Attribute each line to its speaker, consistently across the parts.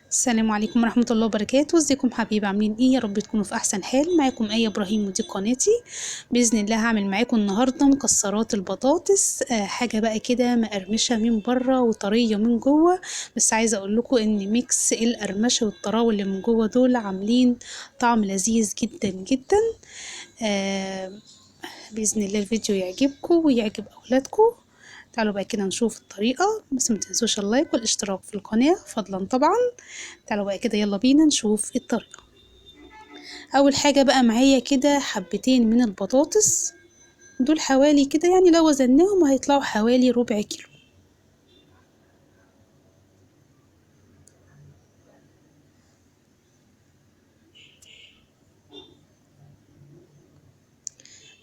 Speaker 1: السلام عليكم ورحمة الله وبركاته. ازيكم حبايبي، عاملين ايه؟ يا رب تكونوا في احسن حال. معاكم آية ابراهيم ودي قناتي. باذن الله هعمل معاكم النهارده مكسرات البطاطس، حاجه بقى كده مقرمشه من بره وطريه من جوه. بس عايزه اقول لكم ان ميكس القرمشه والطراوه اللي من جوه دول عاملين طعم لذيذ جدا جدا. آه باذن الله الفيديو يعجبكم ويعجب اولادكم. تعالوا بقى كده نشوف الطريقة، بس ما تنسوش اللايك والاشتراك في القناة فضلا طبعا. تعالوا بقى كده يلا بينا نشوف الطريقة. اول حاجة بقى معايا كده حبتين من البطاطس، دول حوالي كده يعني لو وزناهم هيطلعوا حوالي ربع كيلو.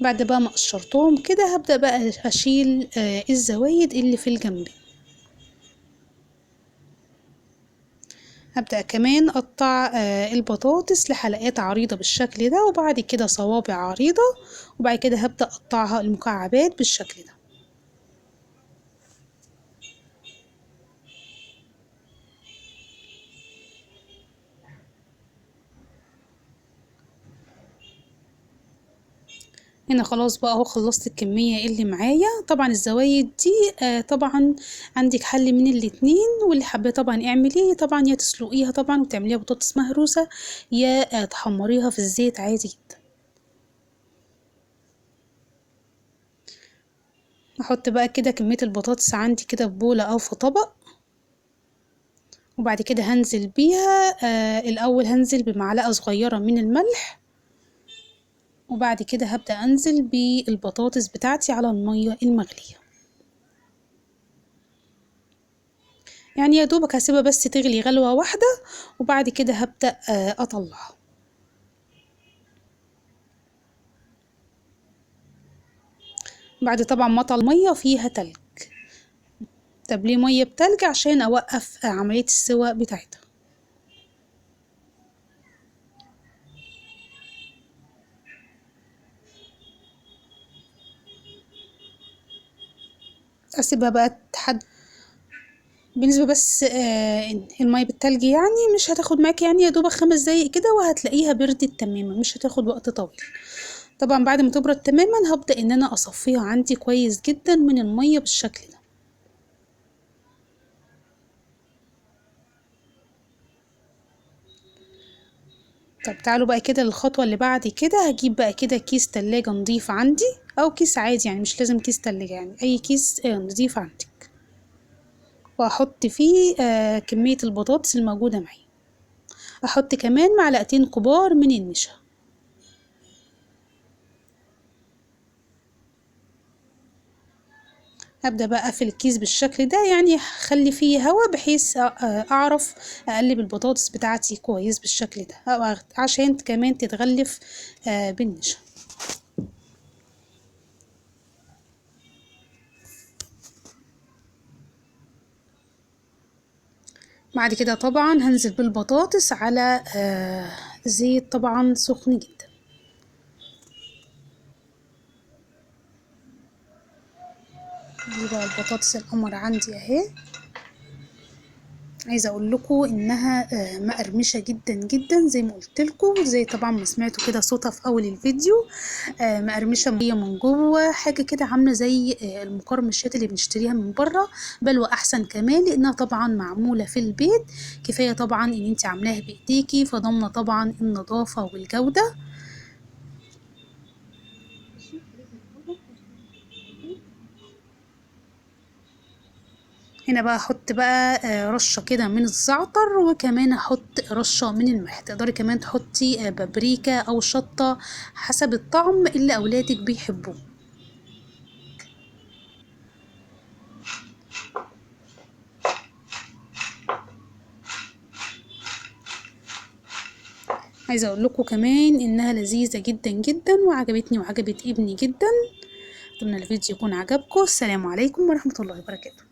Speaker 1: بعد بقى ما قشرتهم كده هبدأ بقى اشيل الزوايد اللي في الجنب. هبدأ كمان اقطع البطاطس لحلقات عريضة بالشكل ده، وبعد كده صوابع عريضة، وبعد كده هبدأ اقطعها المكعبات بالشكل ده. هنا خلاص بقى اهو خلصت الكمية اللي معايا. طبعا الزوايد دي طبعا عندك حل من الاتنين، واللي حابة طبعا اعمليه طبعا، يا تسلقيها طبعا وتعمليها بطاطس مهروسة، يا تحمريها في الزيت عادي جدا. احط بقى كده كمية البطاطس عندي كده في بولة او في طبق، وبعد كده هنزل بيها. الاول هنزل بمعلقة صغيرة من الملح، وبعد كده هبدأ انزل بالبطاطس بتاعتي على المية المغلية. يعني يا دوبك هسيبها بس تغلي غلوة واحدة، وبعد كده هبدأ اطلعها. بعد طبعا ما اطلع مية فيها تلج. طب ليه مية بتلج؟ عشان اوقف عملية السواء بتاعتها. اسيبها بقى بالنسبة بس المية بالتلج يعني مش هتاخد معاك، يعني يا دوبك 5 دقايق كده وهتلاقيها بردت تماما، مش هتاخد وقت طويل. طبعا بعد ما تبرد تماما هبدأ ان انا اصفيها عندي كويس جدا من المية بالشكل ده. طب تعالوا بقى كده للخطوة اللي بعد كده. هجيب بقى كده كيس تلاجة نضيف عندي، او كيس عادي يعني مش لازم كيس تلاجة، يعني اي كيس نضيف عندك، واحط فيه كمية البطاطس الموجودة معي. احط كمان معلقتين كبار من النشا. هبدأ بقى اقفل الكيس بالشكل ده، يعني خلي فيه هوا بحيث اعرف اقلب البطاطس بتاعتي كويس بالشكل ده، عشان كمان تتغلف بالنشا. بعد كده طبعا هنزل بالبطاطس على زيت طبعا سخن جدا. دي بقى البطاطس القمر عندي اهي. عايزه اقول لكم انها مقرمشه جدا جدا زي ما قلت لكم، زي طبعا ما سمعتوا كده صوتها في اول الفيديو. مقرمشه ميه من جوه، حاجه كده عامله زي المقرمشات اللي بنشتريها من بره، بل واحسن كمان لانها طبعا معموله في البيت. كفايه طبعا ان انت عاملاها بايديكي، فضامنه طبعا النظافه والجوده. هنا بقى احط بقى رشة كده من الزعتر، وكمان احط رشة من الملح. تقدري كمان تحطي بابريكا او شطة حسب الطعم اللي اولادك بيحبوه. عايزة اقول لكم كمان انها لذيذة جدا جدا وعجبتني وعجبت ابني جدا. اتمنى الفيديو يكون عجبكم. السلام عليكم ورحمة الله وبركاته.